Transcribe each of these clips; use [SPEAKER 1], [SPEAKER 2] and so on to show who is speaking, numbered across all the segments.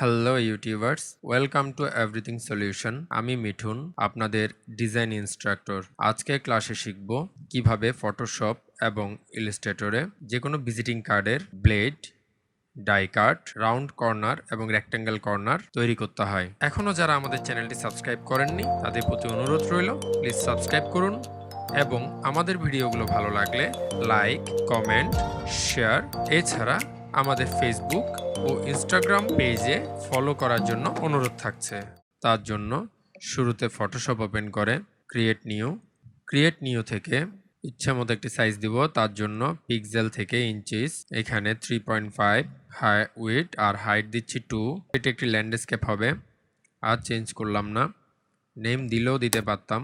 [SPEAKER 1] Hello YouTubers, welcome to everything solution. আমি মিঠুন, আপনাদের design instructor. আজকে ক্লাসে শিখব কিভাবে ফটোশপ এবং ইলাস্ট্রেটরে যে কোনো ভিজিটিং কার্ডের blade, die cut, round corner এবং রেক্ট্যাঙ্গেল কর্নার তৈরি করতে হয়। এখনও যারা আমাদের চ্যানেলটি সাবস্ক্রাইব করেননি তাদের প্রতি অনুরোধ রইল, প্লিজ সাবস্ক্রাইব করুন এবং আমাদের ভিডিওগুলো ভালো লাগলে লাইক, কমেন্ট, শেয়ার, এছাড়া আমাদের ফেসবুক ও ইনস্টাগ্রাম পেজে ফলো করার জন্য অনুরোধ থাকছে। তার জন্য শুরুতে ফটোশপ ওপেন করে ক্রিয়েট নিউ থেকে ইচ্ছা মতো একটি সাইজ দিব। তার জন্য পিক্সেল থেকে ইঞ্চিস, এখানে 3.5 উইডথ আর হাইট দিচ্ছি 2। এটা একটি ল্যান্ডস্কেপ হবে, আর চেঞ্জ করলাম না। নেম দিলেও দিতে পারতাম,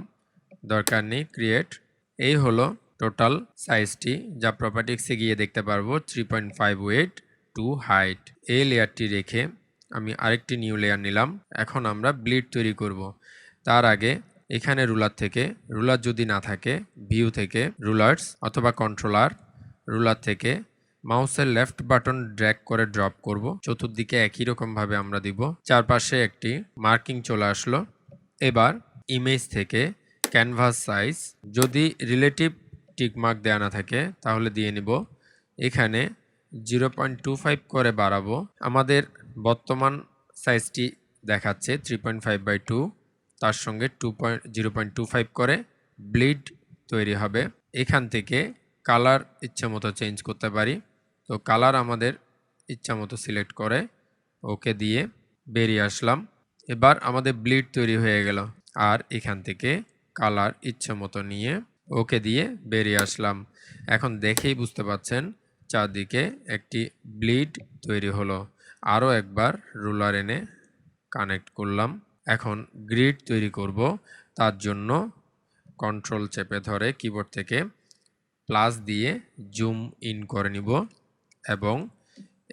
[SPEAKER 1] দরকার নেই। ক্রিয়েট, এই হলো টোটাল সাইজটি, যা প্রপার্টিক্সে গিয়ে দেখতে পারবো। 3.5 উইডথ, 2 হাইট। এই লেয়ারটি রেখে আমি আরেকটি নিউ লেয়ার নিলাম। এখন আমরা ব্লিড তৈরি করব। তার আগে এখানে রুলার যদি না থাকে, ভিউ থেকে রুলার্স অথবা কন্ট্রোলার, রুলার থেকে মাউসের লেফট বাটন ড্র্যাগ করে ড্রপ করব। চতুর্দিকে একই রকমভাবে আমরা দিব। চারপাশে একটি মার্কিং চলে আসলো। এবার ইমেজ থেকে ক্যানভাস সাইজ, যদি রিলেটিভ টিকমার্ক দেওয়া না থাকে তাহলে দিয়ে নিব। এখানে 0.25 করে বাড়াবো। আমাদের বর্তমান সাইজটি দেখাচ্ছে 3.5/2, তার সঙ্গে 0.25 করে ব্লিড তৈরি হবে। এখান থেকে কালার ইচ্ছা মতো চেঞ্জ করতে পারি। তো কালার আমাদের ইচ্ছা মতো সিলেক্ট করে ওকে দিয়ে বেরিয়ে আসলাম। এবার আমাদের ব্লিড তৈরি হয়ে গেল। আর এখান থেকে কালার ইচ্ছে মতো নিয়ে ওকে দিয়ে বেরিয়ে আসলাম। এখন দেখেই বুঝতে পাচ্ছেন চারদিকে একটি ব্লিড তৈরি হলো। আরও একবার রুলার এনে কানেক্ট করলাম। এখন গ্রিড তৈরি করব। তার জন্য কন্ট্রোল চেপে ধরে কিবোর্ড থেকে প্লাস দিয়ে জুম ইন করে নিব এবং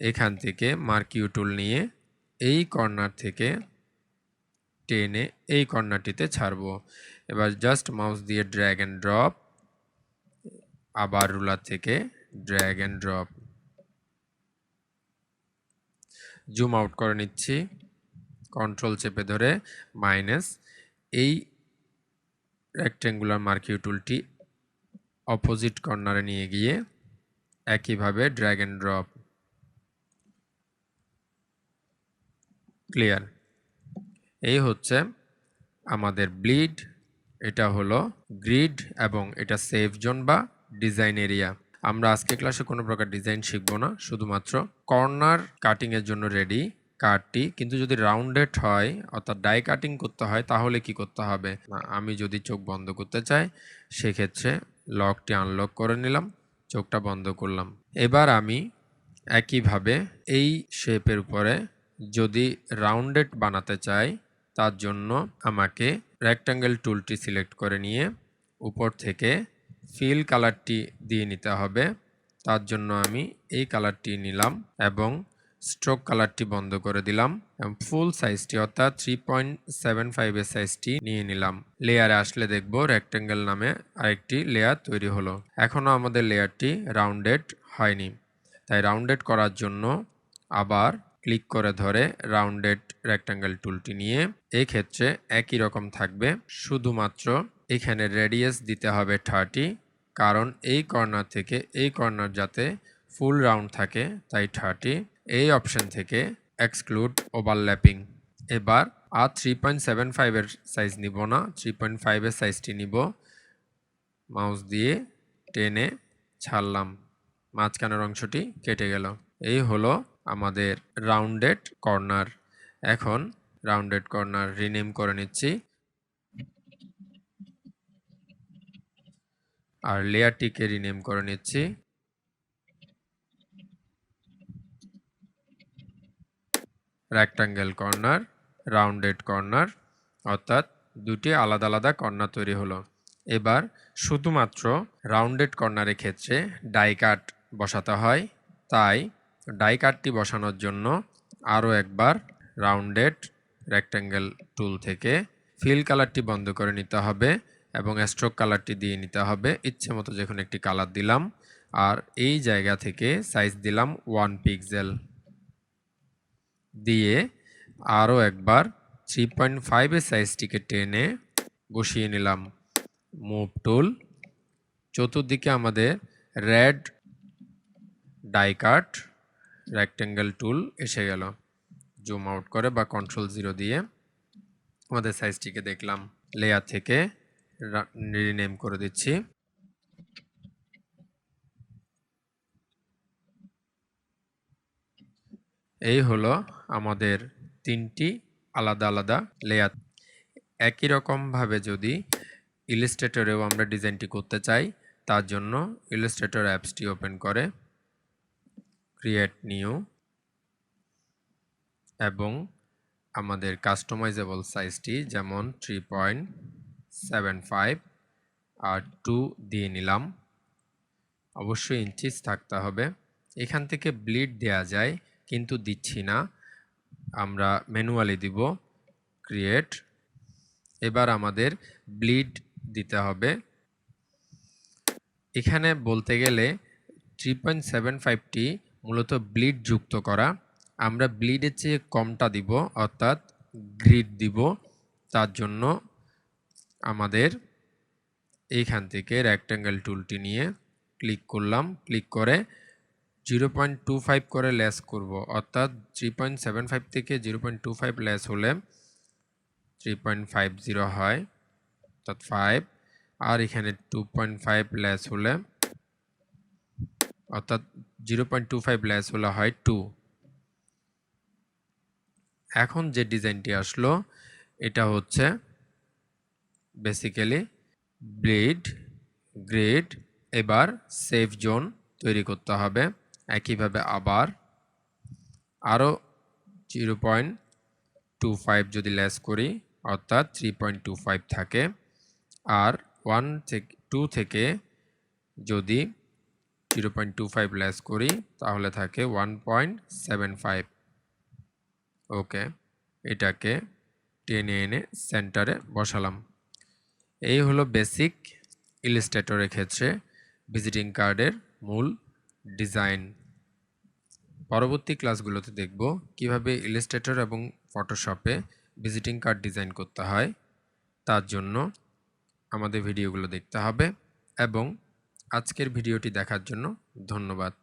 [SPEAKER 1] এখান থেকে মার্কিউ টুল নিয়ে এই কর্নার থেকে টেনে এই কর্নারটিতে ছাড়বো। এবার জাস্ট মাউস দিয়ে ড্র্যাগ অ্যান্ড ড্রপ, আবার রুলার থেকে drag and drop, zoom out করে নিচ্ছি। কন্ট্রোল চেপে ধরে মাইনাস, এই রেক্ট্যাঙ্গুলার মার্কিউ টুলটি অপোজিট কর্নারে নিয়ে গিয়ে একইভাবে ড্র্যাগ অ্যান্ড ড্রপ। ক্লিয়ার? এই হচ্ছে আমাদের ব্লিড, এটা হলো গ্রিড এবং এটা সেফ জোন বা ডিজাইন এরিয়া। আমরা আজকে ক্লাসে কোনো প্রকার ডিজাইন শিখব না, শুধুমাত্র কর্নার কাটিং এর জন্য রেডি কাটটি। কিন্তু যদি রাউন্ডেড হয় অর্থাৎ ডাই কাটিং করতে হয় তাহলে কি করতে হবে? আমি যদি চোখ বন্ধ করতে চাই সেক্ষেত্রে লকটি আনলক করে নিলাম, চোখটা বন্ধ করলাম। এবার আমি একইভাবে এই শেপের উপরে যদি রাউন্ডেড বানাতে চাই তার জন্য আমাকে রেক্ট্যাঙ্গেল টুলটি সিলেক্ট করে নিয়ে উপর থেকে ফিল কালারটি দিয়ে নিতে হবে। তার জন্য আমি এই কালারটি নিলাম এবং স্ট্রোক কালারটি বন্ধ করে দিলাম এবং ফুল সাইজটি অর্থাৎ 3.75 এর সাইজটি নিয়ে নিলাম। লেয়ারে আসলে দেখব রেক্ট্যাঙ্গেল নামে আরেকটি লেয়ার তৈরি হলো। এখনও আমাদের লেয়ারটি রাউন্ডেড হয়নি, তাই রাউন্ডেড করার জন্য আবার ক্লিক করে ধরে রাউন্ডেড রেক্ট্যাঙ্গেল টুলটি নিয়ে, এই ক্ষেত্রে একই রকম থাকবে, শুধুমাত্র এখানে রেডিয়াস দিতে হবে 30, কারণ এই কর্নার থেকে এই কর্নার যাতে ফুল রাউন্ড থাকে তাই 30। এই অপশন থেকে এক্সক্লুড ওভারল্যাপিং। এবার আর 3.75 এর সাইজ নিব না, 3.5 এর সাইজটি নিব। মাউস দিয়ে টেনে ছাড়লাম, মাঝখানের অংশটি কেটে গেল। এই হলো আমাদের রাউন্ডেড কর্নার। এখন রাউন্ডেড কর্নার রিনেম করে নিচ্ছি আর লেয়ারটিকে রিনেম করে নিচ্ছি রেক্ট্যাঙ্গেল কর্নার, রাউন্ডেড কর্নার, অর্থাৎ দুটি আলাদা আলাদা কর্নার তৈরি হলো। এবার শুধুমাত্র রাউন্ডেড কর্নারের ক্ষেত্রে ডাই কাট বসাতে হয়, তাই ডাই কাটটি বসানোর জন্য আরও একবার রাউন্ডেড রেক্ট্যাঙ্গেল টুল থেকে ফিল কালারটি বন্ধ করে নিতে হবে এবং স্ট্রোক কালারটি দিয়ে নিতে হবে। ইচ্ছে মতো যে কোনো একটি কালার দিলাম আর এই জায়গা থেকে সাইজ দিলাম 1 পিক্সেল দিয়ে আরও একবার 3.5 এর সাইজটিকে টেনে বসিয়ে নিলাম। মুভ টুল, চতুর্দিকে আমাদের রেড ডাই কাট রেক্টেঙ্গেল টুল এসে গেল। জুম আউট করে বা কন্ট্রোল 0 দিয়ে আমাদের সাইজটিকে দেখলাম। লেয়ার থেকে রিনেম করে দিচ্ছি। এই হলো আমাদের 3টি আলাদা আলাদা লেয়ার। একই রকমভাবে যদি ইলাস্ট্রেটরেও আমরা ডিজাইনটি করতে চাই, তার জন্য ইলাস্ট্রেটর অ্যাপসটি ওপেন করে ক্রিয়েট নিউ এবং আমাদের কাস্টমাইজেবল সাইজটি যেমন 3.75 আর 2 দিয়ে নিলাম। অবশ্যই ইঞ্চিস থাকতে হবে। এখান থেকে ব্লিড দেয়া যায় কিন্তু দিচ্ছি না, আমরা ম্যানুয়ালি দিব। ক্রিয়েট। এবার আমাদের ব্লিড দিতে হবে। এখানে বলতে গেলে 3.75টি মূলত ব্লিড যুক্ত করা। আমরা ব্লিডের চেয়ে কমটা দিব, অর্থাৎ গ্রিড দিব। তার জন্য আমাদের এইখান থেকে রেক্ট্যাঙ্গেল টুলটি নিয়ে ক্লিক করলাম। ক্লিক করে 0.25 করে লেস করব, অর্থাৎ 3.75 থেকে 0.25 লেস হলে 3.50 হয়, অর্থাৎ 5। আর এখানে 2.5 লেস হলে, অর্থাৎ 0.25 লেস হলে হয় 2। এখন যে ডিজাইনটি আসলো এটা হচ্ছে বেসিক্যালি ব্লিড গ্রিড। এবার সেফ জোন তৈরি করতে হবে। একইভাবে আবার আরও 0.25 যদি লেস করি, অর্থাৎ 3.25 থাকে। আর 2 থেকে যদি 0.25 লেস করি তাহলে থাকে 1.75। ওকে, এটাকে টেনে এনে সেন্টারে বসালাম। এই হলো বেসিক ইলাস্ট্রেটরের ক্ষেত্রে ভিজিটিং কার্ডের মূল ডিজাইন। পরবর্তী ক্লাসগুলোতে দেখব কিভাবে ইলাস্ট্রেটর এবং ফটোশপে ভিজিটিং কার্ড ডিজাইন করতে হয়। তার জন্য আমাদের ভিডিওগুলো দেখতে হবে এবং আজকের ভিডিওটি দেখার জন্য ধন্যবাদ।